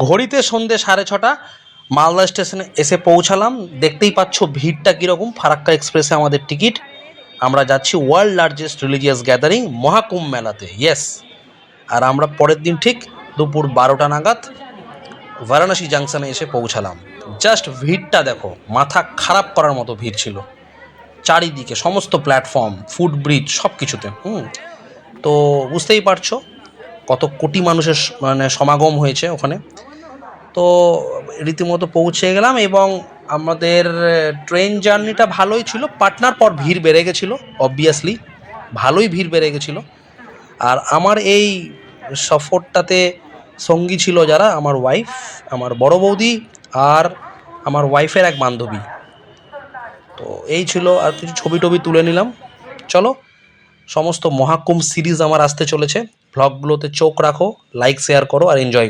ঘড়িতে সন্ধে 6:30, মালদা স্টেশনে এসে পৌঁছালাম। দেখতেই পাচ্ছ ভিড়টা কীরকম। ফারাক্কা এক্সপ্রেসে আমাদের টিকিট। আমরা যাচ্ছি world largest religious gathering Maha Kumbh মেলাতে। ইয়েস। আর আমরা পরের দিন ঠিক দুপুর 12টা নাগাদ বারাণসী জাংশনে এসে পৌঁছালাম। জাস্ট ভিড়টা দেখো, মাথা খারাপ করার মতো ভিড় ছিল চারিদিকে, সমস্ত প্ল্যাটফর্ম, ফুট ব্রিজ, সব কিছুতে। তো বুঝতেই পারছো কত কোটি মানুষের মানে সমাগম হয়েছে ওখানে। তো রীতিমতো পৌঁছে গেলাম এবং আমাদের ট্রেন জার্নিটা ভালোই ছিল। পাটনার পর ভিড় বেড়ে গেছিলো, অবভিয়াসলি ভালোই ভিড় বেড়ে গেছিলো। আর আমার এই সফরটাতে সঙ্গী ছিল যারা, আমার ওয়াইফ, আমার বড় বৌদি আর আমার ওয়াইফের এক বান্ধবী। তো এই ছিল, আর কিছু ছবি টবি তুলে নিলাম। চলো, সমস্ত মহাকুম্ভ সিরিজ আমার আসতে চলেছে। ভ্লগগুলোতে চোখ রাখো, লাইক শেয়ার করো আর এনজয় করো।